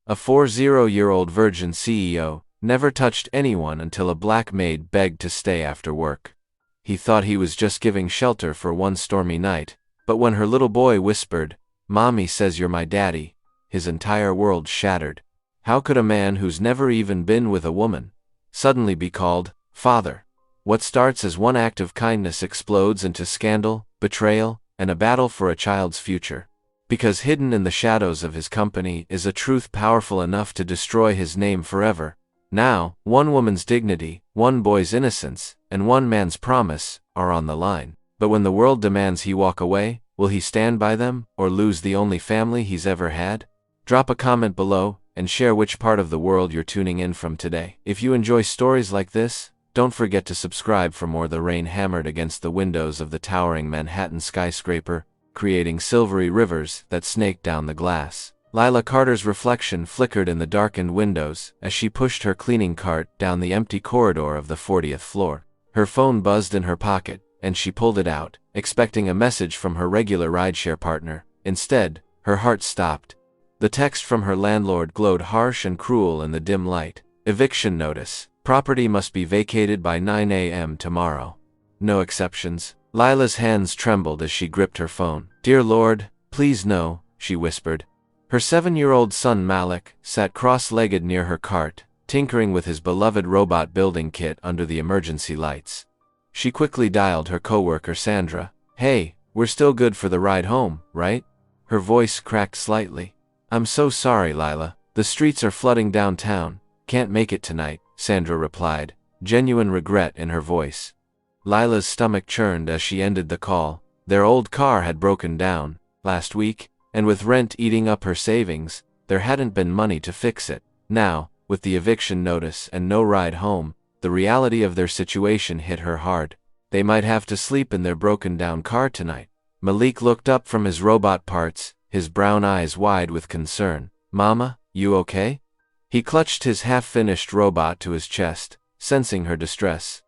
A 40-year-old virgin CEO, never touched anyone until a black maid begged to stay after work. He thought he was just giving shelter for one stormy night, but when her little boy whispered, "Mommy says you're my daddy," his entire world shattered. How could a man who's never even been with a woman suddenly be called father? What starts as one act of kindness explodes into scandal, betrayal, and a battle for a child's future. Because hidden in the shadows of his company is a truth powerful enough to destroy his name forever. Now, one woman's dignity, one boy's innocence, and one man's promise are on the line. But when the world demands he walk away, will he stand by them, or lose the only family he's ever had? Drop a comment below, and share which part of the world you're tuning in from today. If you enjoy stories like this, don't forget to subscribe for more. The rain hammered against the windows of the towering Manhattan skyscraper, creating silvery rivers that snaked down the glass. Lila Carter's reflection flickered in the darkened windows as she pushed her cleaning cart down the empty corridor of the 40th floor. Her phone buzzed in her pocket, and she pulled it out, expecting a message from her regular rideshare partner. Instead, her heart stopped. The text from her landlord glowed harsh and cruel in the dim light. Eviction notice. Property must be vacated by 9 a.m. tomorrow. No exceptions. Lila's hands trembled as she gripped her phone. "Dear Lord, please no," she whispered. Her 7-year-old son Malik sat cross-legged near her cart, tinkering with his beloved robot building kit under the emergency lights. She quickly dialed her coworker Sandra. "Hey, we're still good for the ride home, right?" Her voice cracked slightly. "I'm so sorry, Lila. The streets are flooding downtown. Can't make it tonight," Sandra replied, genuine regret in her voice. Lila's stomach churned as she ended the call. Their old car had broken down last week, and with rent eating up her savings, there hadn't been money to fix it. Now, with the eviction notice and no ride home, the reality of their situation hit her hard. They might have to sleep in their broken-down car tonight. Malik looked up from his robot parts, his brown eyes wide with concern. "Mama, you okay?" He clutched his half-finished robot to his chest, sensing her distress.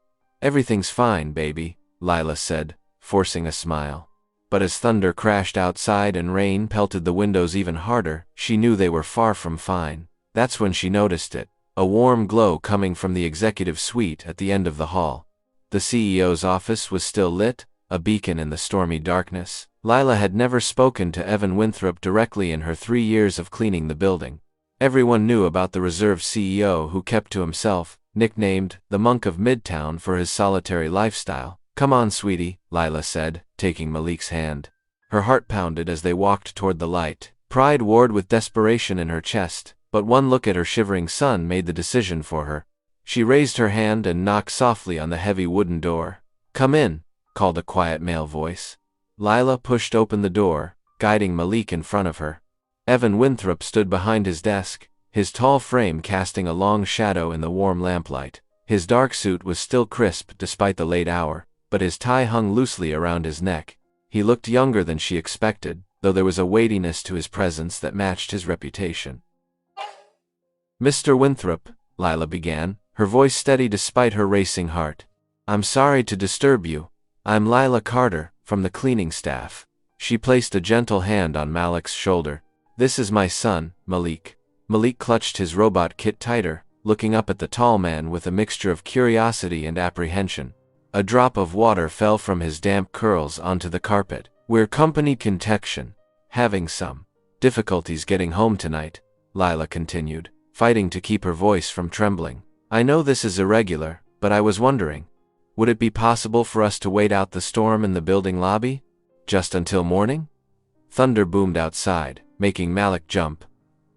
"Everything's fine, baby," Lila said, forcing a smile. But as thunder crashed outside and rain pelted the windows even harder, she knew they were far from fine. That's when she noticed it. A warm glow coming from the executive suite at the end of the hall. The CEO's office was still lit, a beacon in the stormy darkness. Lila had never spoken to Evan Winthrop directly in her 3 years of cleaning the building. Everyone knew about the reserved CEO who kept to himself, nicknamed the Monk of Midtown for his solitary lifestyle. "Come on, sweetie," Lila said, taking Malik's hand. Her heart pounded as they walked toward the light. Pride warred with desperation in her chest, but one look at her shivering son made the decision for her. She raised her hand and knocked softly on the heavy wooden door. "Come in," called a quiet male voice. Lila pushed open the door, guiding Malik in front of her. Evan Winthrop stood behind his desk, his tall frame casting a long shadow in the warm lamplight. His dark suit was still crisp despite the late hour, but his tie hung loosely around his neck. He looked younger than she expected, though there was a weightiness to his presence that matched his reputation. "Mr. Winthrop," Lila began, her voice steady despite her racing heart. "I'm sorry to disturb you. I'm Lila Carter, from the cleaning staff." She placed a gentle hand on Malik's shoulder. "This is my son, Malik." Malik clutched his robot kit tighter, looking up at the tall man with a mixture of curiosity and apprehension. A drop of water fell from his damp curls onto the carpet. "We're company contection. Having some difficulties getting home tonight," Lila continued, fighting to keep her voice from trembling. "I know this is irregular, but I was wondering, would it be possible for us to wait out the storm in the building lobby? Just until morning?" Thunder boomed outside, making Malik jump.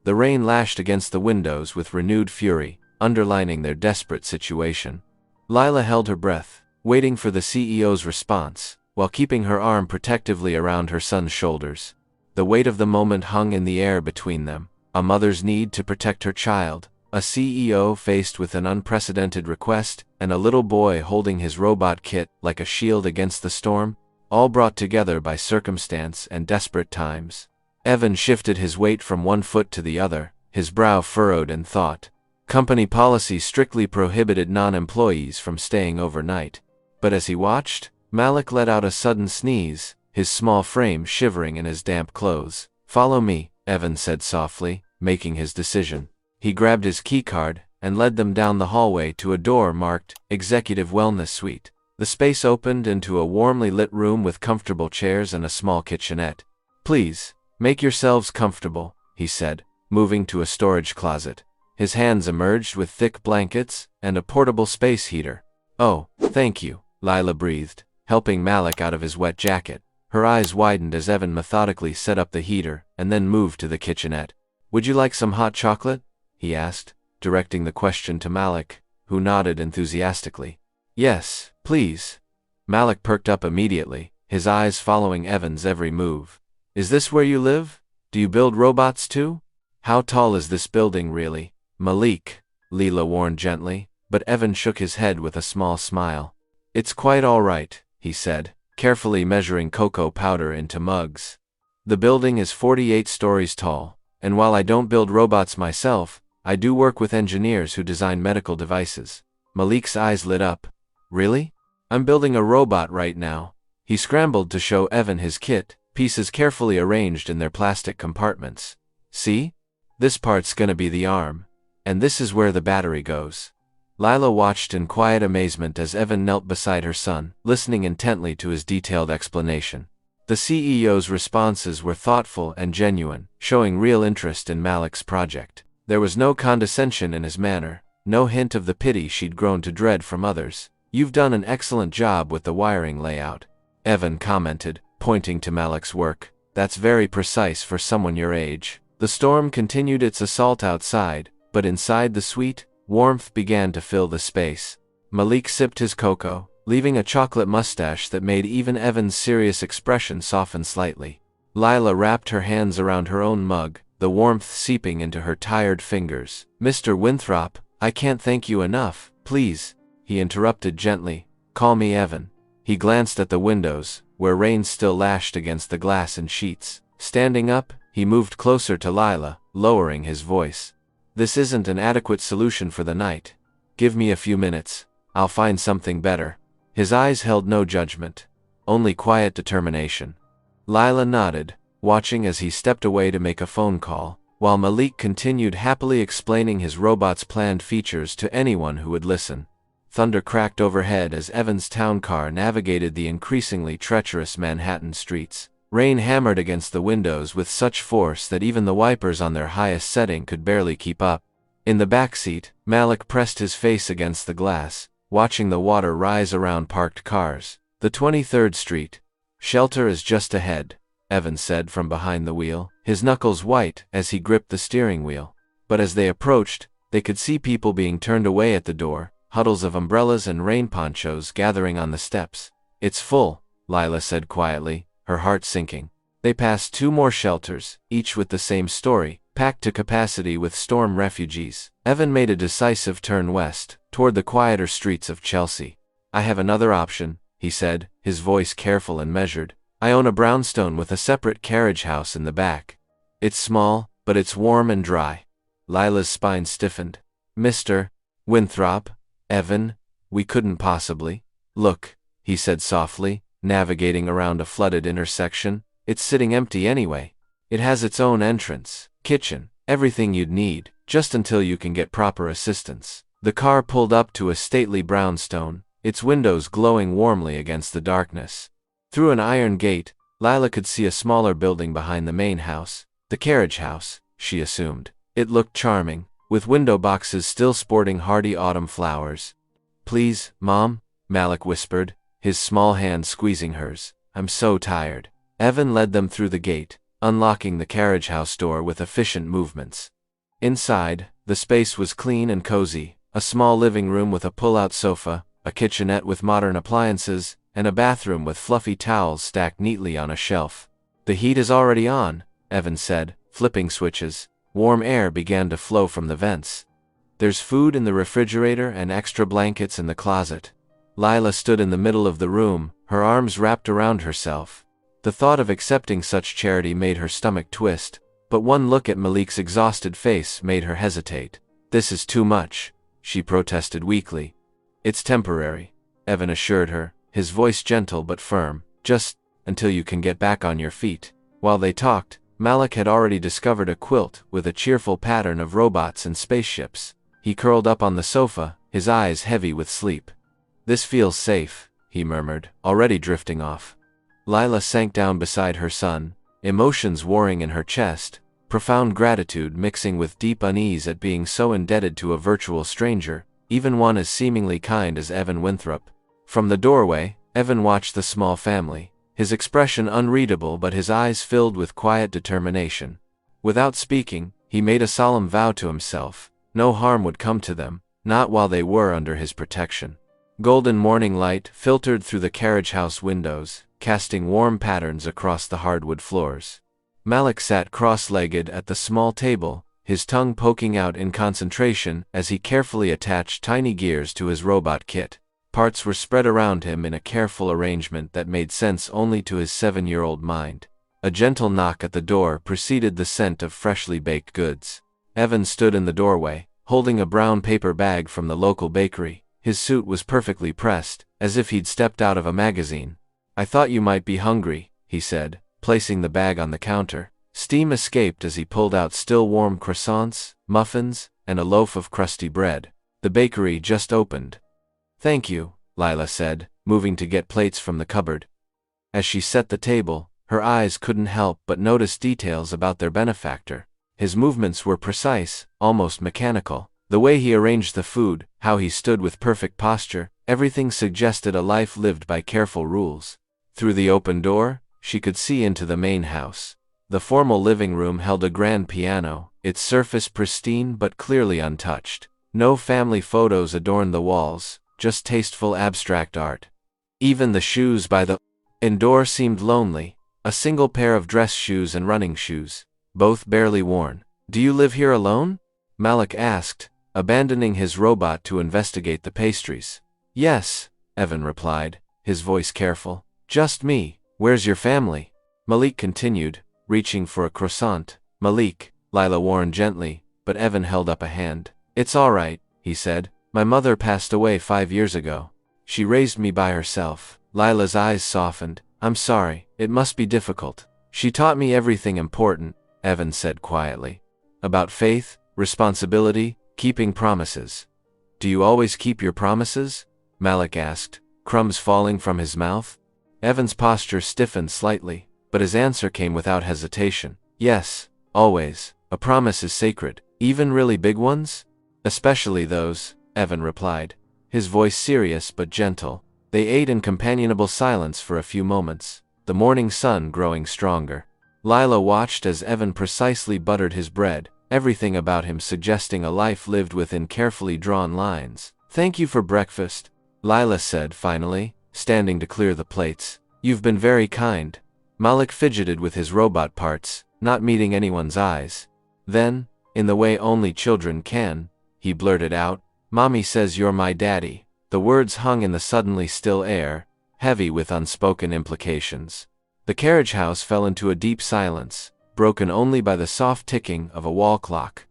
The rain lashed against the windows with renewed fury, underlining their desperate situation. Lila held her breath, waiting for the CEO's response, while keeping her arm protectively around her son's shoulders. The weight of the moment hung in the air between them. A mother's need to protect her child, a CEO faced with an unprecedented request, and a little boy holding his robot kit like a shield against the storm, all brought together by circumstance and desperate times. Evan shifted his weight from one foot to the other, his brow furrowed in thought. Company policy strictly prohibited non-employees from staying overnight. But as he watched, Malik let out a sudden sneeze, his small frame shivering in his damp clothes. "Follow me," Evan said softly, making his decision. He grabbed his keycard and led them down the hallway to a door marked Executive Wellness Suite. The space opened into a warmly lit room with comfortable chairs and a small kitchenette. "Please, make yourselves comfortable," he said, moving to a storage closet. His hands emerged with thick blankets and a portable space heater. "Oh, thank you," Lila breathed, helping Malik out of his wet jacket. Her eyes widened as Evan methodically set up the heater and then moved to the kitchenette. "Would you like some hot chocolate?" he asked, directing the question to Malik, who nodded enthusiastically. "Yes, please." Malik perked up immediately, his eyes following Evan's every move. "Is this where you live? Do you build robots too? How tall is this building really?" "Malik," Leela warned gently, but Evan shook his head with a small smile. "It's quite all right," he said, carefully measuring cocoa powder into mugs. "The building is 48 stories tall, and while I don't build robots myself, I do work with engineers who design medical devices." Malik's eyes lit up. "Really? I'm building a robot right now." He scrambled to show Evan his kit, pieces carefully arranged in their plastic compartments. "See? This part's gonna be the arm. And this is where the battery goes." Lila watched in quiet amazement as Evan knelt beside her son, listening intently to his detailed explanation. The CEO's responses were thoughtful and genuine, showing real interest in Malik's project. There was no condescension in his manner, no hint of the pity she'd grown to dread from others. "You've done an excellent job with the wiring layout," Evan commented, pointing to Malik's work. "That's very precise for someone your age." The storm continued its assault outside, but inside the suite, warmth began to fill the space. Malik sipped his cocoa, leaving a chocolate mustache that made even Evan's serious expression soften slightly. Lila wrapped her hands around her own mug, the warmth seeping into her tired fingers. "Mr. Winthrop, I can't thank you enough, please," he interrupted gently. "Call me Evan." He glanced at the windows, where rain still lashed against the glass in sheets. Standing up, he moved closer to Lila, lowering his voice. "This isn't an adequate solution for the night. Give me a few minutes. I'll find something better." His eyes held no judgment, only quiet determination. Lila nodded, watching as he stepped away to make a phone call, while Malik continued happily explaining his robot's planned features to anyone who would listen. Thunder cracked overhead as Evan's town car navigated the increasingly treacherous Manhattan streets. Rain hammered against the windows with such force that even the wipers on their highest setting could barely keep up. In the backseat, Malik pressed his face against the glass, watching the water rise around parked cars. "The 23rd Street. Shelter is just ahead," Evan said from behind the wheel, his knuckles white as he gripped the steering wheel. But as they approached, they could see people being turned away at the door, huddles of umbrellas and rain ponchos gathering on the steps. "It's full," Lila said quietly, her heart sinking. They passed 2 more shelters, each with the same story, packed to capacity with storm refugees. Evan made a decisive turn west, toward the quieter streets of Chelsea. "I have another option," he said, his voice careful and measured. "I own a brownstone with a separate carriage house in the back. It's small, but it's warm and dry." Lila's spine stiffened. "Mr. Winthrop, Evan, we couldn't possibly." "Look," he said softly, navigating around a flooded intersection. "It's sitting empty anyway. It has its own entrance, kitchen, everything you'd need, just until you can get proper assistance." The car pulled up to a stately brownstone, its windows glowing warmly against the darkness. Through an iron gate, Lila could see a smaller building behind the main house. The carriage house, she assumed. It looked charming, with window boxes still sporting hardy autumn flowers. "Please, Mom," Malik whispered, his small hand squeezing hers. "I'm so tired." Evan led them through the gate, unlocking the carriage house door with efficient movements. Inside, the space was clean and cozy, a small living room with a pull-out sofa, a kitchenette with modern appliances, and a bathroom with fluffy towels stacked neatly on a shelf. "The heat is already on," Evan said, flipping switches. Warm air began to flow from the vents. "There's food in the refrigerator and extra blankets in the closet." Lila stood in the middle of the room, her arms wrapped around herself. The thought of accepting such charity made her stomach twist, but one look at Malik's exhausted face made her hesitate. "This is too much," she protested weakly. "It's temporary," Evan assured her, his voice gentle but firm, "just until you can get back on your feet." While they talked, Malik had already discovered a quilt with a cheerful pattern of robots and spaceships. He curled up on the sofa, his eyes heavy with sleep. "This feels safe," he murmured, already drifting off. Lila sank down beside her son, emotions warring in her chest, profound gratitude mixing with deep unease at being so indebted to a virtual stranger, even one as seemingly kind as Evan Winthrop. From the doorway, Evan watched the small family, his expression unreadable but his eyes filled with quiet determination. Without speaking, he made a solemn vow to himself: no harm would come to them, not while they were under his protection. Golden morning light filtered through the carriage house windows, casting warm patterns across the hardwood floors. Malik sat cross-legged at the small table, his tongue poking out in concentration as he carefully attached tiny gears to his robot kit. Parts were spread around him in a careful arrangement that made sense only to his 7-year-old mind. A gentle knock at the door preceded the scent of freshly baked goods. Evan stood in the doorway, holding a brown paper bag from the local bakery. His suit was perfectly pressed, as if he'd stepped out of a magazine. "I thought you might be hungry," he said, placing the bag on the counter. Steam escaped as he pulled out still warm croissants, muffins, and a loaf of crusty bread. "The bakery just opened." "Thank you," Lila said, moving to get plates from the cupboard. As she set the table, her eyes couldn't help but notice details about their benefactor. His movements were precise, almost mechanical. The way he arranged the food, how he stood with perfect posture, everything suggested a life lived by careful rules. Through the open door, she could see into the main house. The formal living room held a grand piano, its surface pristine but clearly untouched. No family photos adorned the walls, just tasteful abstract art. Even the shoes by the door seemed lonely, a single pair of dress shoes and running shoes, both barely worn. "Do you live here alone?" Malik asked, abandoning his robot to investigate the pastries. "Yes," Evan replied, his voice careful. "Just me. Where's your family?" Malik continued, reaching for a croissant. "Malik," Lila warned gently, but Evan held up a hand. "It's all right," he said. "My mother passed away 5 years ago. She raised me by herself." Lila's eyes softened. "I'm sorry, it must be difficult." "She taught me everything important," Evan said quietly. "About faith, responsibility, keeping promises." "Do you always keep your promises?" Malik asked, crumbs falling from his mouth. Evan's posture stiffened slightly, but his answer came without hesitation. "Yes, always. A promise is sacred, even really big ones?" "Especially those," Evan replied, his voice serious but gentle. They ate in companionable silence for a few moments, the morning sun growing stronger. Lila watched as Evan precisely buttered his bread, everything about him suggesting a life lived within carefully drawn lines. "Thank you for breakfast," Lila said finally, standing to clear the plates. "You've been very kind." Malik fidgeted with his robot parts, not meeting anyone's eyes. Then, in the way only children can, he blurted out, "Mommy says you're my daddy." The words hung in the suddenly still air, heavy with unspoken implications. The carriage house fell into a deep silence, broken only by the soft ticking of a wall clock.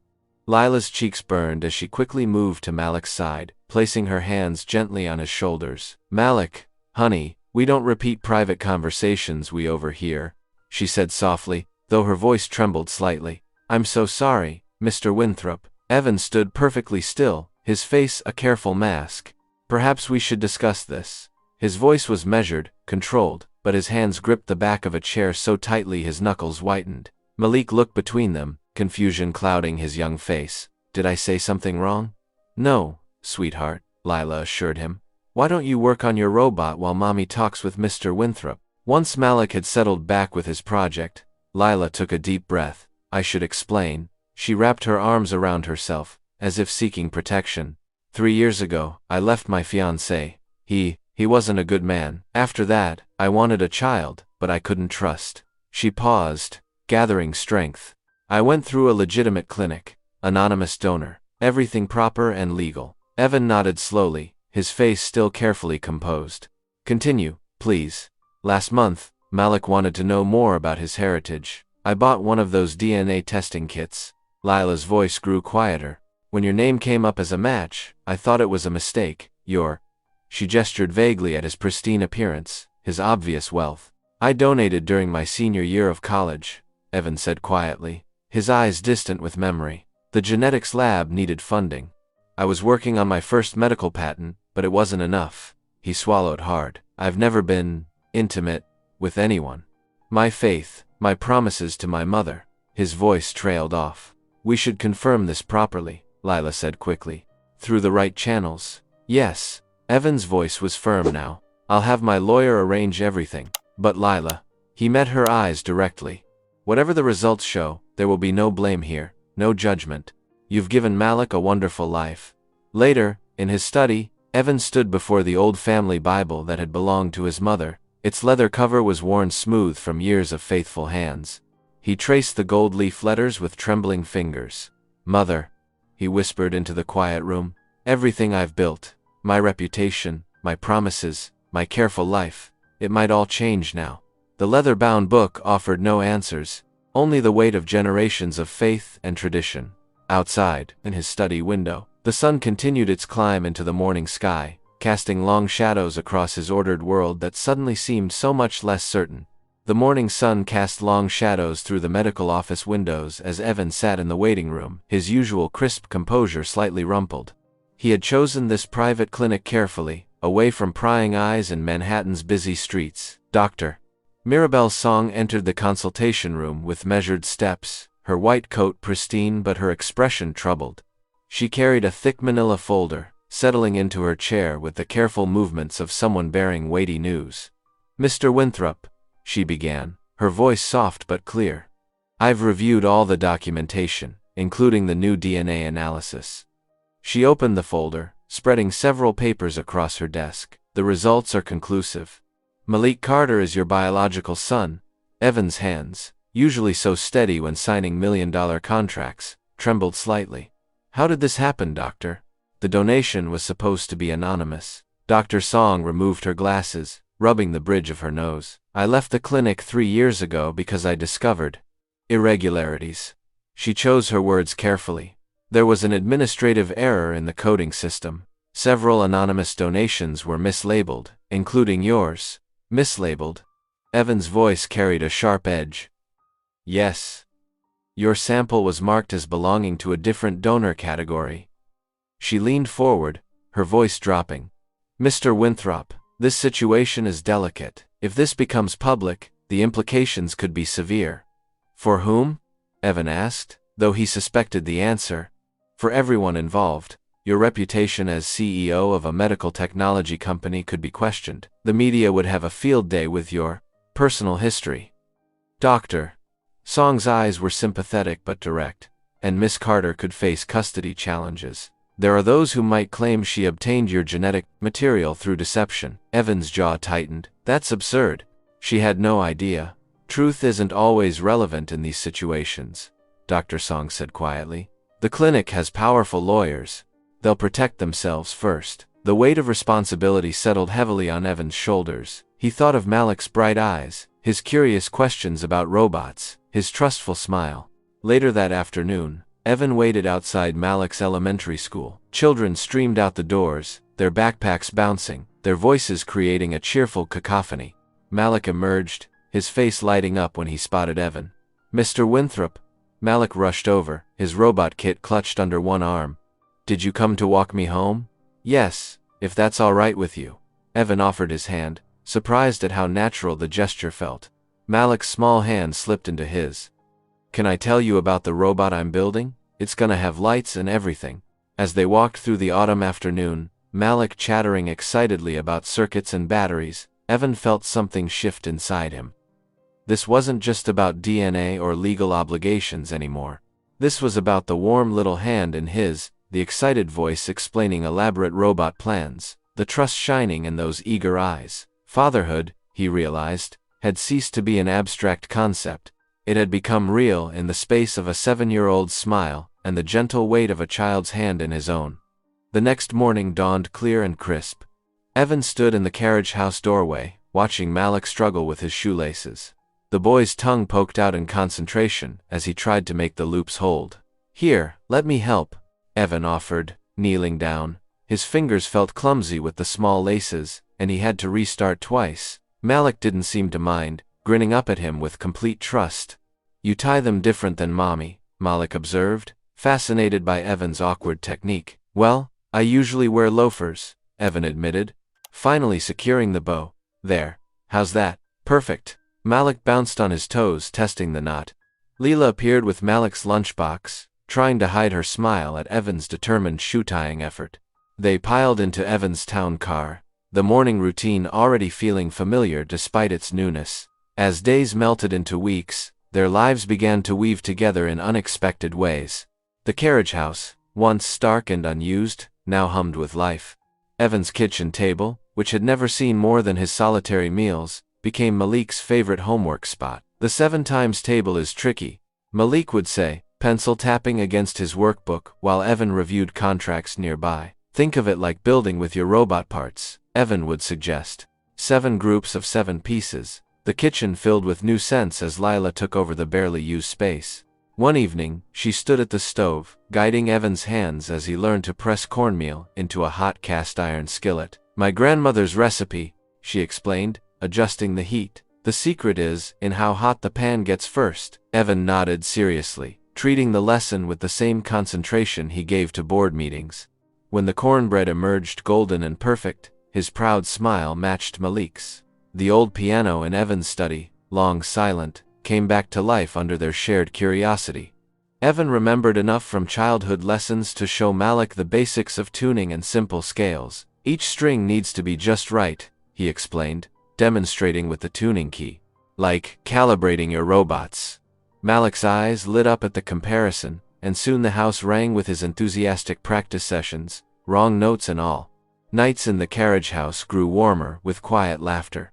Lila's cheeks burned as she quickly moved to Malik's side, placing her hands gently on his shoulders. "Malik, honey, we don't repeat private conversations we overhear," she said softly, though her voice trembled slightly. "I'm so sorry, Mr. Winthrop." Evan stood perfectly still, his face a careful mask. "Perhaps we should discuss this." His voice was measured, controlled, but his hands gripped the back of a chair so tightly his knuckles whitened. Malik looked between them, confusion clouding his young face. "Did I say something wrong?" "No, sweetheart," Lila assured him. "Why don't you work on your robot while Mommy talks with Mr. Winthrop?" Once Malik had settled back with his project, Lila took a deep breath. "I should explain." She wrapped her arms around herself, as if seeking protection. 3 years ago, I left my fiancé. He wasn't a good man. After that, I wanted a child, but I couldn't trust." She paused, gathering strength. "I went through a legitimate clinic, anonymous donor, everything proper and legal." Evan nodded slowly, his face still carefully composed. "Continue, please." "Last month, Malik wanted to know more about his heritage. I bought one of those DNA testing kits." Lila's voice grew quieter. "When your name came up as a match, I thought it was a mistake. She gestured vaguely at his pristine appearance, his obvious wealth. "I donated during my senior year of college. Evan said quietly, his eyes distant with memory. The genetics lab needed funding. I was working on my first medical patent, but it wasn't enough. He swallowed hard. I've never been intimate with anyone. My faith, my promises to my mother. His voice trailed off. We should confirm this properly, Lila said quickly. Through the right channels. Yes. Evan's voice was firm now. I'll have my lawyer arrange everything. But Lila. He met her eyes directly. Whatever the results show, there will be no blame here, no judgment. You've given Malik a wonderful life. Later, in his study, Evan stood before the old family Bible that had belonged to his mother. Its leather cover was worn smooth from years of faithful hands. He traced the gold leaf letters with trembling fingers. Mother, he whispered into the quiet room, everything I've built, my reputation, my promises, my careful life, it might all change now. The leather-bound book offered no answers, only the weight of generations of faith and tradition. Outside, in his study window, the sun continued its climb into the morning sky, casting long shadows across his ordered world that suddenly seemed so much less certain. The morning sun cast long shadows through the medical office windows as Evan sat in the waiting room, his usual crisp composure slightly rumpled. He had chosen this private clinic carefully, away from prying eyes and Manhattan's busy streets. Doctor. Mirabelle's song entered the consultation room with measured steps, her white coat pristine but her expression troubled. She carried a thick manila folder, settling into her chair with the careful movements of someone bearing weighty news. Mr. Winthrop, she began, her voice soft but clear. I've reviewed all the documentation, including the new DNA analysis. She opened the folder, spreading several papers across her desk. The results are conclusive. Malik Carter is your biological son. Evan's hands, usually so steady when signing million-dollar contracts, trembled slightly. How did this happen, doctor? The donation was supposed to be anonymous. Dr. Song removed her glasses, rubbing the bridge of her nose. I left the clinic 3 years ago because I discovered irregularities. She chose her words carefully. There was an administrative error in the coding system. Several anonymous donations were mislabeled, including yours. Mislabeled? Evan's voice carried a sharp edge. Yes. Your sample was marked as belonging to a different donor category. She leaned forward, her voice dropping. Mr. Winthrop, this situation is delicate. If this becomes public, the implications could be severe. For whom? Evan asked, though he suspected the answer. For everyone involved. Your reputation as CEO of a medical technology company could be questioned. The media would have a field day with your personal history. Doctor. Song's eyes were sympathetic but direct, and Miss Carter could face custody challenges. There are those who might claim she obtained your genetic material through deception. Evan's jaw tightened. That's absurd. She had no idea. Truth isn't always relevant in these situations, Dr. Song said quietly. The clinic has powerful lawyers. They'll protect themselves first. The weight of responsibility settled heavily on Evan's shoulders. He thought of Malik's bright eyes, his curious questions about robots, his trustful smile. Later that afternoon, Evan waited outside Malik's elementary school. Children streamed out the doors, their backpacks bouncing, their voices creating a cheerful cacophony. Malik emerged, his face lighting up when he spotted Evan. Mr. Winthrop. Malik rushed over, his robot kit clutched under one arm. Did you come to walk me home? Yes, if that's all right with you. Evan offered his hand, surprised at how natural the gesture felt. Malik's small hand slipped into his. Can I tell you about the robot I'm building? It's gonna have lights and everything. As they walked through the autumn afternoon, Malik chattering excitedly about circuits and batteries, Evan felt something shift inside him. This wasn't just about DNA or legal obligations anymore. This was about the warm little hand in his, the excited voice explaining elaborate robot plans, the trust shining in those eager eyes. Fatherhood, he realized, had ceased to be an abstract concept. It had become real in the space of a 7-year-old's smile and the gentle weight of a child's hand in his own. The next morning dawned clear and crisp. Evan stood in the carriage house doorway, watching Malik struggle with his shoelaces. The boy's tongue poked out in concentration as he tried to make the loops hold. Here, let me help, Evan offered, kneeling down. His fingers felt clumsy with the small laces, and he had to restart twice. Malik didn't seem to mind, grinning up at him with complete trust. You tie them different than Mommy, Malik observed, fascinated by Evan's awkward technique. Well, I usually wear loafers, Evan admitted, finally securing the bow. There. How's that? Perfect. Malik bounced on his toes, testing the knot. Leela appeared with Malik's lunchbox, trying to hide her smile at Evan's determined shoe-tying effort. They piled into Evan's town car, the morning routine already feeling familiar despite its newness. As days melted into weeks, their lives began to weave together in unexpected ways. The carriage house, once stark and unused, now hummed with life. Evan's kitchen table, which had never seen more than his solitary meals, became Malik's favorite homework spot. The 7 times table is tricky, Malik would say, pencil tapping against his workbook while Evan reviewed contracts nearby. Think of it like building with your robot parts, Evan would suggest. 7 groups of 7 pieces. The kitchen filled with new scents as Lila took over the barely used space. One evening, she stood at the stove, guiding Evan's hands as he learned to press cornmeal into a hot cast-iron skillet. My grandmother's recipe, she explained, adjusting the heat. The secret is in how hot the pan gets first. Evan nodded seriously, treating the lesson with the same concentration he gave to board meetings. When the cornbread emerged golden and perfect, his proud smile matched Malik's. The old piano in Evan's study, long silent, came back to life under their shared curiosity. Evan remembered enough from childhood lessons to show Malik the basics of tuning and simple scales. Each string needs to be just right, he explained, demonstrating with the tuning key. Like calibrating your robots. Malik's eyes lit up at the comparison, and soon the house rang with his enthusiastic practice sessions, wrong notes and all. Nights in the carriage house grew warmer with quiet laughter.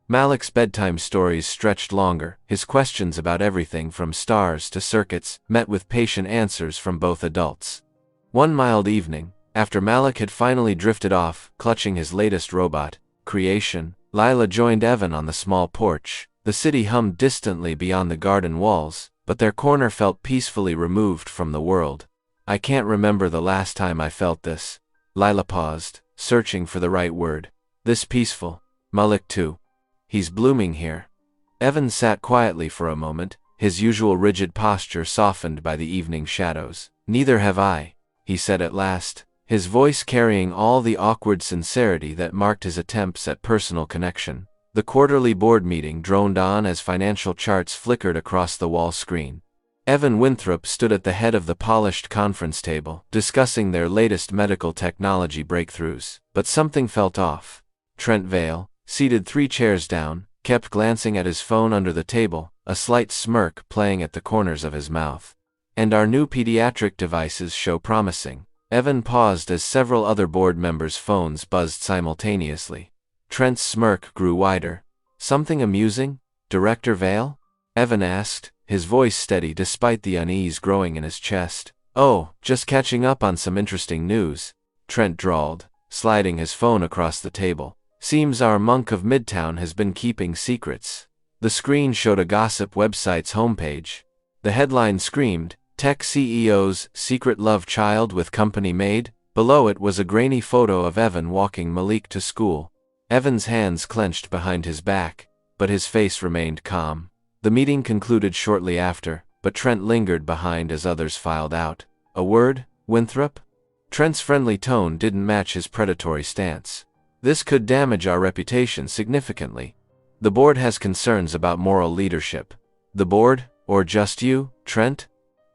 Malik's bedtime stories stretched longer, his questions about everything from stars to circuits met with patient answers from both adults. One mild evening, after Malik had finally drifted off, clutching his latest robot creation, Lila joined Evan on the small porch. The city hummed distantly beyond the garden walls, but their corner felt peacefully removed from the world. I can't remember the last time I felt this. Lila paused, searching for the right word. This peaceful. Malik too. He's blooming here. Evan sat quietly for a moment, his usual rigid posture softened by the evening shadows. Neither have I, he said at last, his voice carrying all the awkward sincerity that marked his attempts at personal connection. The quarterly board meeting droned on as financial charts flickered across the wall screen. Evan Winthrop stood at the head of the polished conference table, discussing their latest medical technology breakthroughs. But something felt off. Trent Vale, seated 3 chairs down, kept glancing at his phone under the table, a slight smirk playing at the corners of his mouth. And our new pediatric devices show promising. Evan paused as several other board members' phones buzzed simultaneously. Trent's smirk grew wider. Something amusing, Director Vale? Evan asked, his voice steady despite the unease growing in his chest. Oh, just catching up on some interesting news, Trent drawled, sliding his phone across the table. Seems our monk of Midtown has been keeping secrets. The screen showed a gossip website's homepage. The headline screamed, Tech CEO's secret love child with company Maid. Below it was a grainy photo of Evan walking Malik to school. Evan's hands clenched behind his back, but his face remained calm. The meeting concluded shortly after, but Trent lingered behind as others filed out. A word, Winthrop? Trent's friendly tone didn't match his predatory stance. This could damage our reputation significantly. The board has concerns about moral leadership. The board, or just you, Trent?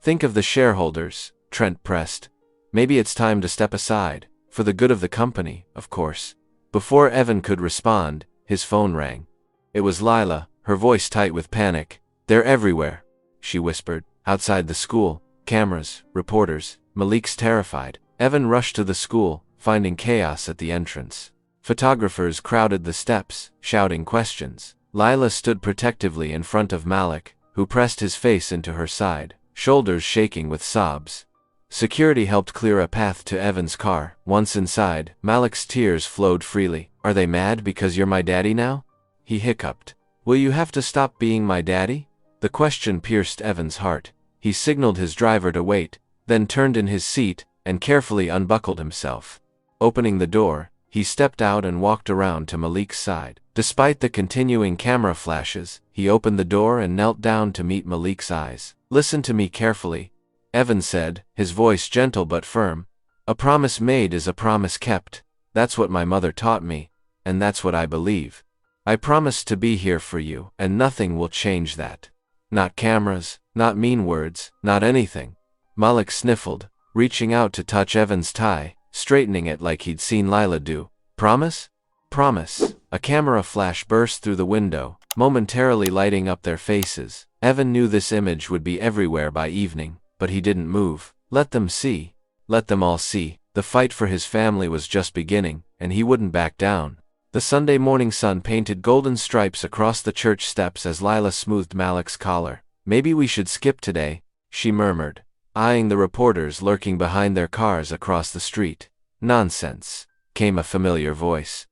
Think of the shareholders, Trent pressed. Maybe it's time to step aside, for the good of the company, of course. Before Evan could respond, his phone rang. It was Lila, her voice tight with panic. They're everywhere, she whispered. Outside the school, cameras, reporters. Malik's terrified. Evan rushed to the school, finding chaos at the entrance. Photographers crowded the steps, shouting questions. Lila stood protectively in front of Malik, who pressed his face into her side, shoulders shaking with sobs. Security helped clear a path to Evan's car. Once inside, Malik's tears flowed freely. Are they mad because you're my daddy now? He hiccuped. Will you have to stop being my daddy? The question pierced Evan's heart. He signaled his driver to wait, then turned in his seat and carefully unbuckled himself. Opening the door, he stepped out and walked around to Malik's side. Despite the continuing camera flashes, He opened the door and knelt down to meet Malik's eyes. "Listen to me carefully," Evan said, his voice gentle but firm. "A promise made is a promise kept. That's what my mother taught me, and that's what I believe. I promised to be here for you, and nothing will change that. Not cameras, not mean words, not anything." Malik sniffled, reaching out to touch Evan's tie, straightening it like he'd seen Lila do. "Promise?" "Promise." A camera flash burst through the window, momentarily lighting up their faces. Evan knew this image would be everywhere by evening, but he didn't move. Let them see. Let them all see. The fight for his family was just beginning, and he wouldn't back down. The Sunday morning sun painted golden stripes across the church steps as Lila smoothed Malik's collar. "Maybe we should skip today," she murmured, eyeing the reporters lurking behind their cars across the street. "Nonsense," came a familiar voice.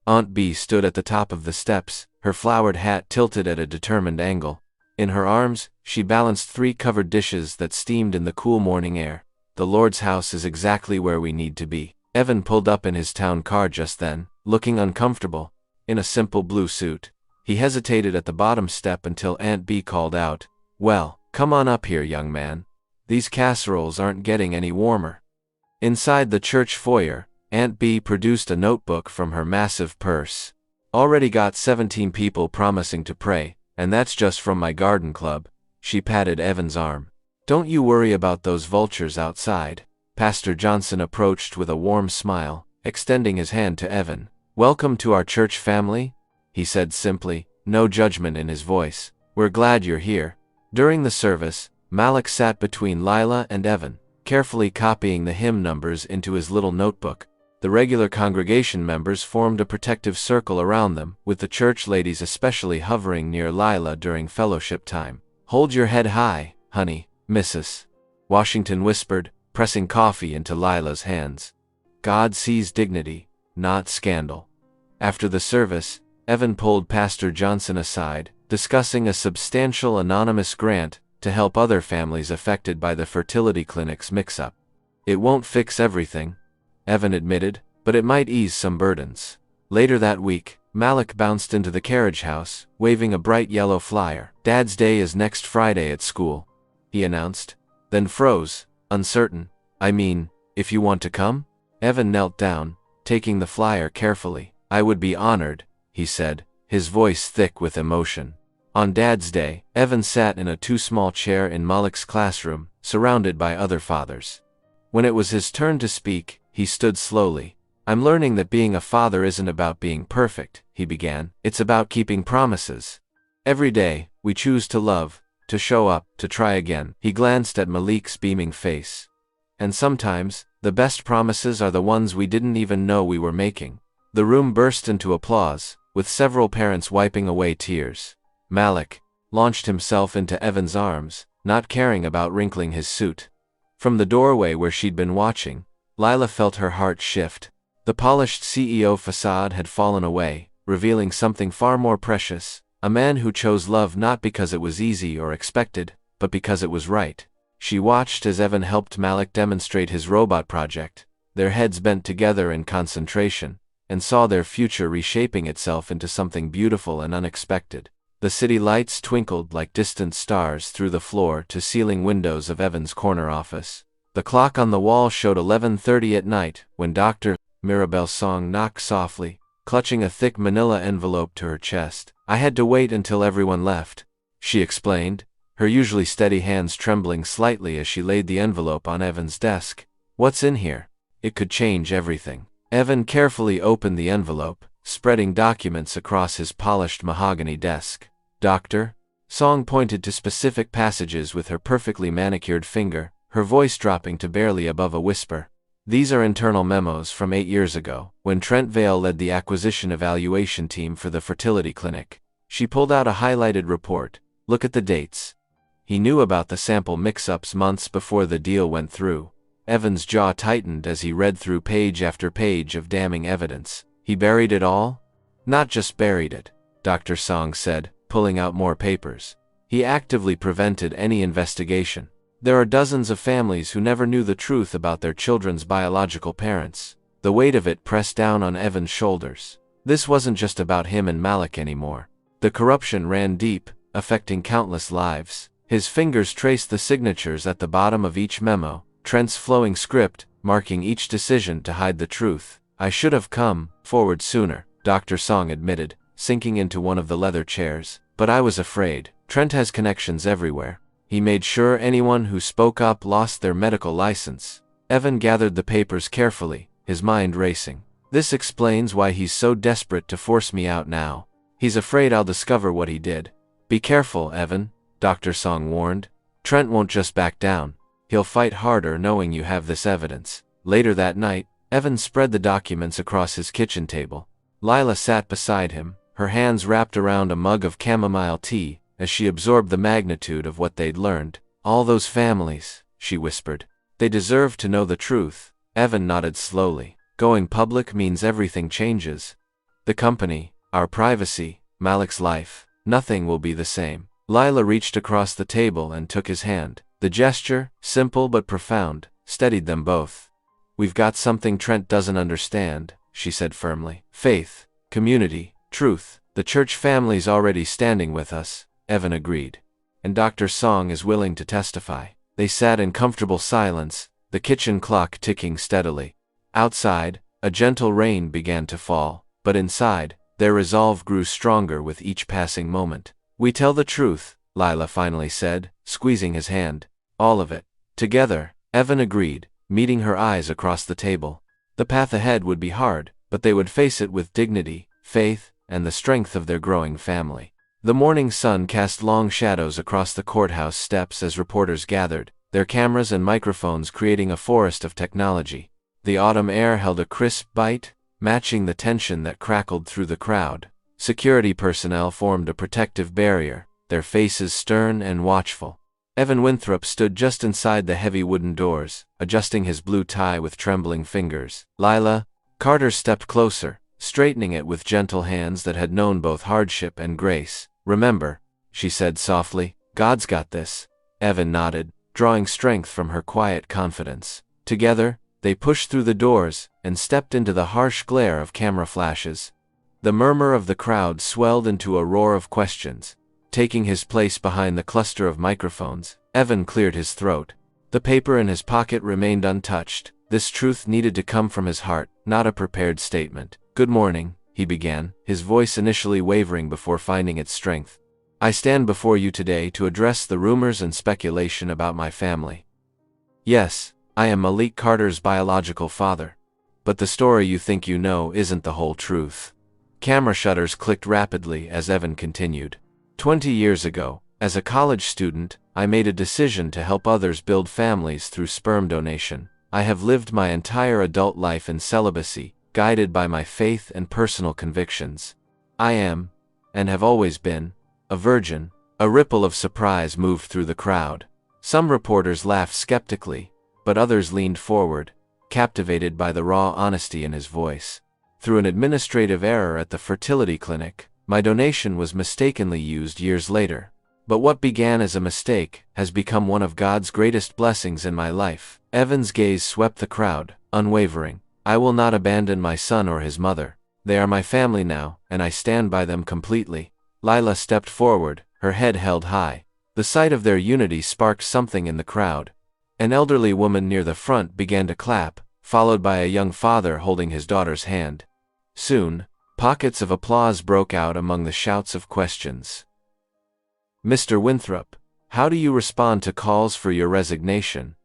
Aunt Bee stood at the top of the steps, her flowered hat tilted at a determined angle. In her arms, she balanced 3 covered dishes that steamed in the cool morning air. "The Lord's house is exactly where we need to be." Evan pulled up in his town car just then, looking uncomfortable, in a simple blue suit. He hesitated at the bottom step until Aunt Bee called out, "Well, come on up here, young man. These casseroles aren't getting any warmer." Inside the church foyer, Aunt Bee produced a notebook from her massive purse. "Already got 17 people promising to pray, and that's just from my garden club." She patted Evan's arm. "Don't you worry about those vultures outside." Pastor Johnson approached with a warm smile, extending his hand to Evan. "Welcome to our church family," he said simply, no judgment in his voice. "We're glad you're here." During the service, Malik sat between Lila and Evan, carefully copying the hymn numbers into his little notebook. The regular congregation members formed a protective circle around them, with the church ladies especially hovering near Lila during fellowship time. "Hold your head high, honey, Mrs. Washington whispered, pressing coffee into Lila's hands. "God sees dignity, not scandal." After the service, Evan pulled Pastor Johnson aside, discussing a substantial anonymous grant to help other families affected by the fertility clinic's mix-up. "It won't fix everything," Evan admitted, "but it might ease some burdens." Later that week, Malik bounced into the carriage house, waving a bright yellow flyer. "Dad's Day is next Friday at school," he announced, then froze, uncertain. "I mean, if you want to come?" Evan knelt down, taking the flyer carefully. "I would be honored," he said, his voice thick with emotion. On Dad's Day, Evan sat in a too-small chair in Malik's classroom, surrounded by other fathers. When it was his turn to speak, he stood slowly. "I'm learning that being a father isn't about being perfect," he began. "It's about keeping promises. Every day, we choose to love, to show up, to try again." He glanced at Malik's beaming face. "And sometimes, the best promises are the ones we didn't even know we were making." The room burst into applause, with several parents wiping away tears. Malik launched himself into Evan's arms, not caring about wrinkling his suit. From the doorway where she'd been watching, Lila felt her heart shift. The polished CEO facade had fallen away, revealing something far more precious, a man who chose love not because it was easy or expected, but because it was right. She watched as Evan helped Malik demonstrate his robot project, their heads bent together in concentration, and saw their future reshaping itself into something beautiful and unexpected. The city lights twinkled like distant stars through the floor-to-ceiling windows of Evan's corner office. The clock on the wall showed 11:30 at night when Dr. Mirabelle's song knocked softly, clutching a thick manila envelope to her chest. "I had to wait until everyone left," she explained, her usually steady hands trembling slightly as she laid the envelope on Evan's desk. "What's in here? It could change everything." Evan carefully opened the envelope, spreading documents across his polished mahogany desk. "Doctor?" Song pointed to specific passages with her perfectly manicured finger, her voice dropping to barely above a whisper. "These are internal memos from 8 years ago, when Trent Vale led the acquisition evaluation team for the fertility clinic." She pulled out a highlighted report. "Look at the dates." He knew about the sample mix-ups months before the deal went through. Evan's jaw tightened as he read through page after page of damning evidence. "He buried it all?" "Not just buried it," Dr. Song said, pulling out more papers. "He actively prevented any investigation. There are dozens of families who never knew the truth about their children's biological parents." The weight of it pressed down on Evan's shoulders. This wasn't just about him and Malik anymore. The corruption ran deep, affecting countless lives. His fingers traced the signatures at the bottom of each memo, Trent's flowing script, marking each decision to hide the truth. I should have come forward sooner, Dr. Song admitted, sinking into one of the leather chairs. But I was afraid. Trent has connections everywhere. He made sure anyone who spoke up lost their medical license. Evan gathered the papers carefully, his mind racing. This explains why he's so desperate to force me out now. He's afraid I'll discover what he did. Be careful, Evan, Dr. Song warned. Trent won't just back down. He'll fight harder knowing you have this evidence. Later that night, Evan spread the documents across his kitchen table. Lila sat beside him, her hands wrapped around a mug of chamomile tea, as she absorbed the magnitude of what they'd learned. All those families, she whispered. They deserve to know the truth. Evan nodded slowly. Going public means everything changes. The company, our privacy, Malik's life, nothing will be the same. Lila reached across the table and took his hand. The gesture, simple but profound, steadied them both. We've got something Trent doesn't understand, she said firmly. Faith, community, truth. The church family's already standing with us, Evan agreed. And Dr. Song is willing to testify. They sat in comfortable silence, the kitchen clock ticking steadily. Outside, a gentle rain began to fall, but inside, their resolve grew stronger with each passing moment. We tell the truth, Lila finally said, squeezing his hand. All of it. Together, Evan agreed, meeting her eyes across the table. The path ahead would be hard, but they would face it with dignity, faith, and the strength of their growing family. The morning sun cast long shadows across the courthouse steps as reporters gathered, their cameras and microphones creating a forest of technology. The autumn air held a crisp bite, matching the tension that crackled through the crowd. Security personnel formed a protective barrier, their faces stern and watchful. Evan Winthrop stood just inside the heavy wooden doors, adjusting his blue tie with trembling fingers. Lila, Carter stepped closer, straightening it with gentle hands that had known both hardship and grace. Remember, she said softly, God's got this. Evan nodded, drawing strength from her quiet confidence. Together, they pushed through the doors and stepped into the harsh glare of camera flashes. The murmur of the crowd swelled into a roar of questions. Taking his place behind the cluster of microphones, Evan cleared his throat. The paper in his pocket remained untouched. This truth needed to come from his heart, not a prepared statement. Good morning, he began, his voice initially wavering before finding its strength. I stand before you today to address the rumors and speculation about my family. Yes, I am Malik Carter's biological father. But the story you think you know isn't the whole truth. Camera shutters clicked rapidly as Evan continued. 20 years ago, as a college student, I made a decision to help others build families through sperm donation. I have lived my entire adult life in celibacy, guided by my faith and personal convictions. I am, and have always been, a virgin. A ripple of surprise moved through the crowd. Some reporters laughed skeptically, but others leaned forward, captivated by the raw honesty in his voice. Through an administrative error at the fertility clinic, my donation was mistakenly used years later. But what began as a mistake has become one of God's greatest blessings in my life. Evan's gaze swept the crowd, unwavering. I will not abandon my son or his mother. They are my family now, and I stand by them completely. Lila stepped forward, her head held high. The sight of their unity sparked something in the crowd. An elderly woman near the front began to clap, followed by a young father holding his daughter's hand. Soon, pockets of applause broke out among the shouts of questions. Mr. Winthrop, how do you respond to calls for your resignation?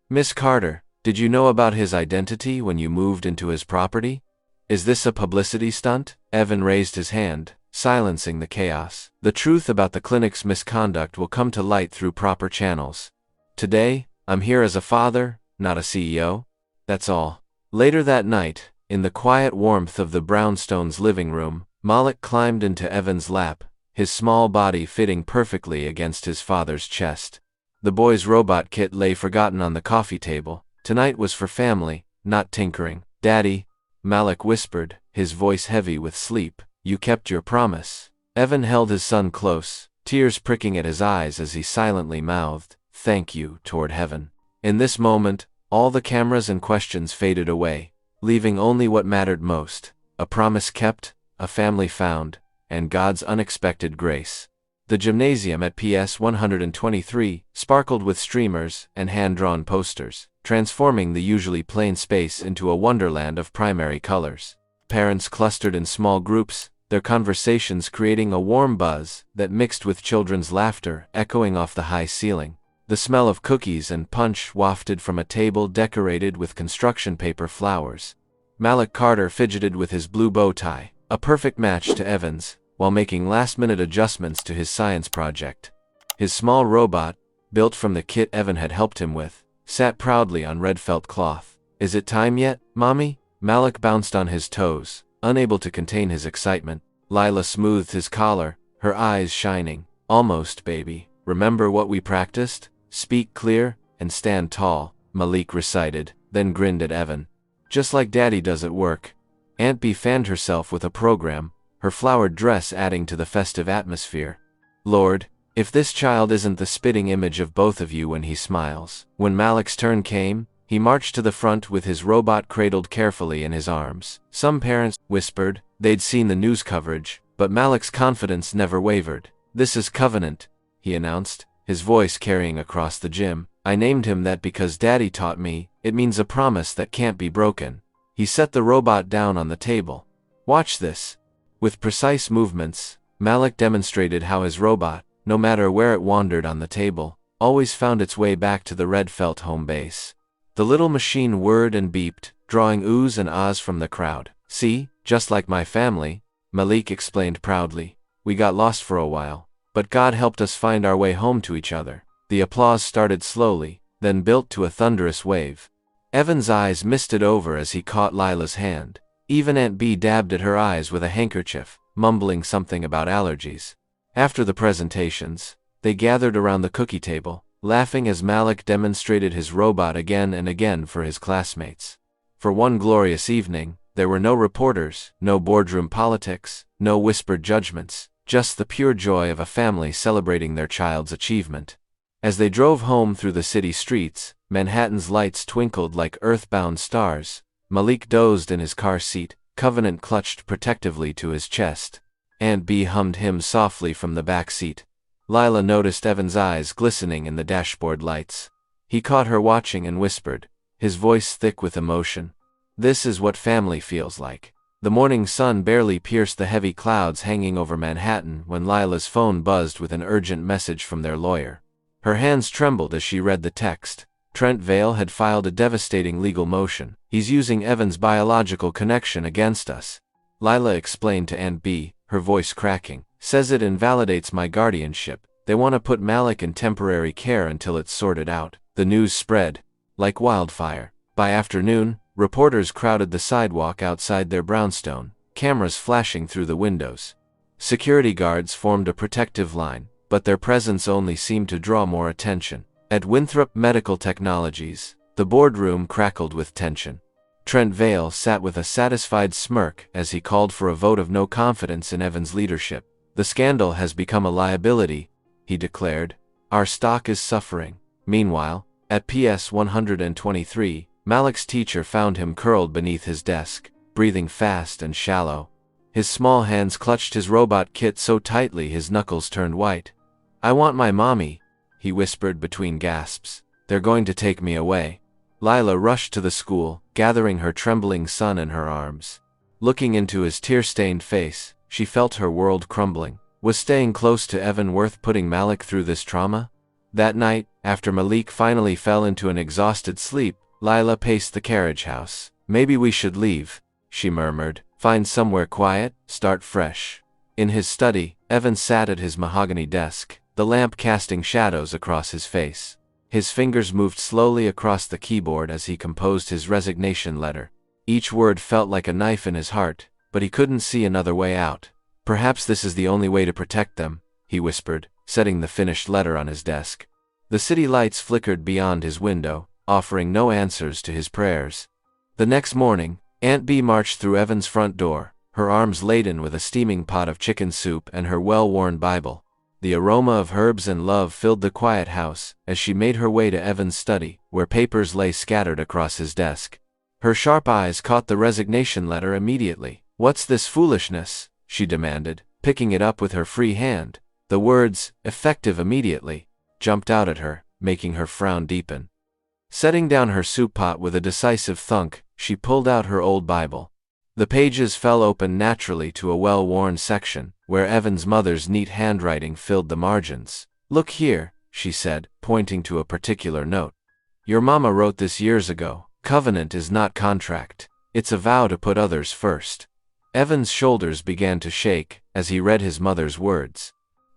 Miss Carter, did you know about his identity when you moved into his property? Is this a publicity stunt? Evan raised his hand, silencing the chaos. The truth about the clinic's misconduct will come to light through proper channels. Today, I'm here as a father, not a CEO. That's all. Later that night, in the quiet warmth of the Brownstones' living room, Malik climbed into Evan's lap, his small body fitting perfectly against his father's chest. The boy's robot kit lay forgotten on the coffee table. Tonight was for family, not tinkering. Daddy, Malik whispered, his voice heavy with sleep, you kept your promise. Evan held his son close, tears pricking at his eyes as he silently mouthed, thank you, toward heaven. In this moment, all the cameras and questions faded away, leaving only what mattered most, a promise kept, a family found, and God's unexpected grace. The gymnasium at PS 123 sparkled with streamers and hand-drawn posters, transforming the usually plain space into a wonderland of primary colors. Parents clustered in small groups, their conversations creating a warm buzz that mixed with children's laughter echoing off the high ceiling. The smell of cookies and punch wafted from a table decorated with construction paper flowers. Malik Carter fidgeted with his blue bow tie, a perfect match to Evan's, while making last-minute adjustments to his science project. His small robot, built from the kit Evan had helped him with, sat proudly on red felt cloth. "Is it time yet, Mommy?" Malik bounced on his toes, unable to contain his excitement. Lila smoothed his collar, her eyes shining. "Almost, baby. Remember what we practiced? Speak clear, and stand tall," Malik recited, then grinned at Evan. "Just like Daddy does at work." Aunt Bee fanned herself with a program, her flowered dress adding to the festive atmosphere. "Lord, if this child isn't the spitting image of both of you when he smiles." When Malik's turn came, he marched to the front with his robot cradled carefully in his arms. Some parents whispered they'd seen the news coverage, but Malik's confidence never wavered. "This is Covenant," he announced, his voice carrying across the gym. "I named him that because Daddy taught me. It means a promise that can't be broken." He set the robot down on the table. "Watch this." With precise movements, Malik demonstrated how his robot, no matter where it wandered on the table, always found its way back to the red felt home base. The little machine whirred and beeped, drawing oohs and ahs from the crowd. "See, just like my family," Malik explained proudly. "We got lost for a while, but God helped us find our way home to each other." The applause started slowly, then built to a thunderous wave. Evan's eyes misted over as he caught Lila's hand. Even Aunt Bee dabbed at her eyes with a handkerchief, mumbling something about allergies. After the presentations, they gathered around the cookie table, laughing as Malik demonstrated his robot again and again for his classmates. For one glorious evening, there were no reporters, no boardroom politics, no whispered judgments, just the pure joy of a family celebrating their child's achievement. As they drove home through the city streets, Manhattan's lights twinkled like earthbound stars. Malik dozed in his car seat, Covenant clutched protectively to his chest. Aunt Bee hummed hymns softly from the back seat. Lila noticed Evan's eyes glistening in the dashboard lights. He caught her watching and whispered, his voice thick with emotion. "This is what family feels like." The morning sun barely pierced the heavy clouds hanging over Manhattan when Lila's phone buzzed with an urgent message from their lawyer. Her hands trembled as she read the text. Trent Vale had filed a devastating legal motion. "He's using Evan's biological connection against us," Lila explained to Aunt Bee, her voice cracking. "Says it invalidates my guardianship. They want to put Malik in temporary care until it's sorted out." The news spread like wildfire. By afternoon, reporters crowded the sidewalk outside their brownstone, cameras flashing through the windows. Security guards formed a protective line, but their presence only seemed to draw more attention. At Winthrop Medical Technologies, the boardroom crackled with tension. Trent Vale sat with a satisfied smirk as he called for a vote of no confidence in Evan's leadership. "The scandal has become a liability," he declared. "Our stock is suffering." Meanwhile, at PS 123, Malik's teacher found him curled beneath his desk, breathing fast and shallow. His small hands clutched his robot kit so tightly his knuckles turned white. "I want my mommy," he whispered between gasps. "They're going to take me away." Lila rushed to the school, gathering her trembling son in her arms. Looking into his tear-stained face, she felt her world crumbling. Was staying close to Evan worth putting Malik through this trauma? That night, after Malik finally fell into an exhausted sleep, Lila paced the carriage house. "Maybe we should leave," she murmured. "Find somewhere quiet, start fresh." In his study, Evan sat at his mahogany desk, the lamp casting shadows across his face. His fingers moved slowly across the keyboard as he composed his resignation letter. Each word felt like a knife in his heart, but he couldn't see another way out. "Perhaps this is the only way to protect them," he whispered, setting the finished letter on his desk. The city lights flickered beyond his window, offering no answers to his prayers. The next morning, Aunt Bee marched through Evan's front door, her arms laden with a steaming pot of chicken soup and her well-worn Bible. The aroma of herbs and love filled the quiet house as she made her way to Evan's study, where papers lay scattered across his desk. Her sharp eyes caught the resignation letter immediately. "What's this foolishness?" she demanded, Picking it up with her free hand, the words, "effective immediately," jumped out at her, making her frown deepen. Setting down her soup pot with a decisive thunk, she pulled out her old Bible. The pages fell open naturally to a well-worn section, where Evan's mother's neat handwriting filled the margins. "Look here," she said, pointing to a particular note. "Your mama wrote this years ago. Covenant is not contract. It's a vow to put others first." Evan's shoulders began to shake as he read his mother's words.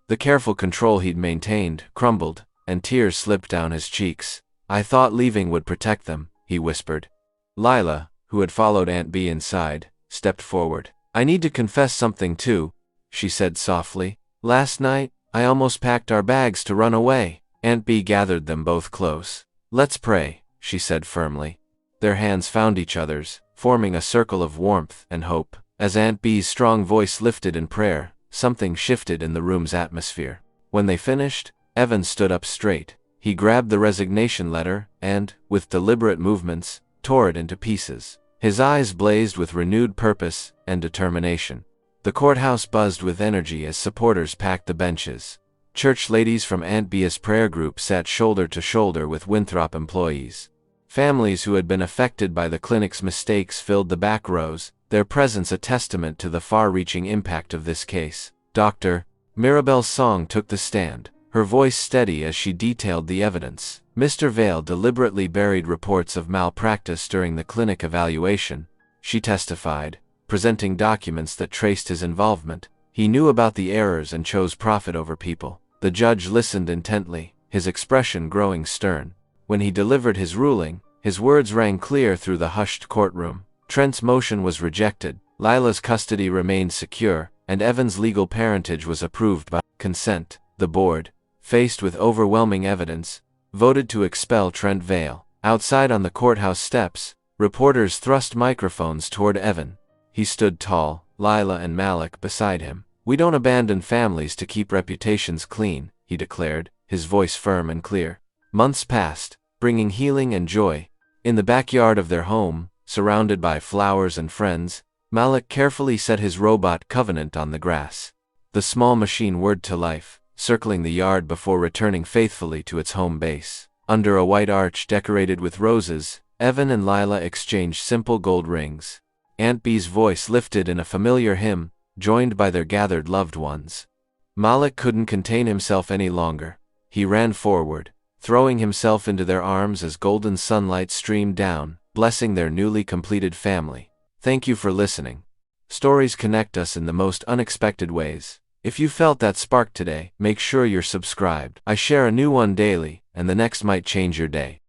The careful control he'd maintained crumbled, and tears slipped down his cheeks. "I thought leaving would protect them," he whispered. Lila, who had followed Aunt Bee inside, stepped forward. "I need to confess something too," she said softly. "Last night, I almost packed our bags to run away." Aunt Bee gathered them both close. "Let's pray," she said firmly. Their hands found each other's, forming a circle of warmth and hope. As Aunt Bee's strong voice lifted in prayer, something shifted in the room's atmosphere. When they finished, Evan stood up straight. He grabbed the resignation letter and, with deliberate movements, tore it into pieces. His eyes blazed with renewed purpose and determination. The courthouse buzzed with energy as supporters packed the benches. Church ladies from Aunt Bee's prayer group sat shoulder to shoulder with Winthrop employees. Families who had been affected by the clinic's mistakes filled the back rows, their presence a testament to the far-reaching impact of this case. Dr. Mirabelle's song took the stand, her voice steady as she detailed the evidence. Mr. Vale deliberately buried reports of malpractice during the clinic evaluation, she testified, presenting documents that traced his involvement. He knew about the errors and chose profit over people. The judge listened intently, his expression growing stern. When he delivered his ruling, his words rang clear through the hushed courtroom. Trent's motion was rejected, Lila's custody remained secure, and Evan's legal parentage was approved by consent. The board, faced with overwhelming evidence, voted to expel Trent Vale. Outside on the courthouse steps, reporters thrust microphones toward Evan. He stood tall, Lila and Malik beside him. "We don't abandon families to keep reputations clean," he declared, his voice firm and clear. Months passed, bringing healing and joy. In the backyard of their home, surrounded by flowers and friends, Malik carefully set his robot Covenant on the grass. The small machine whirred to life, circling the yard before returning faithfully to its home base. Under a white arch decorated with roses, Evan and Lila exchanged simple gold rings. Aunt Bee's voice lifted in a familiar hymn, joined by their gathered loved ones. Malik couldn't contain himself any longer. He ran forward, throwing himself into their arms as golden sunlight streamed down, blessing their newly completed family. Thank you for listening. Stories connect us in the most unexpected ways. If you felt that spark today, make sure you're subscribed. I share a new one daily, and the next might change your day.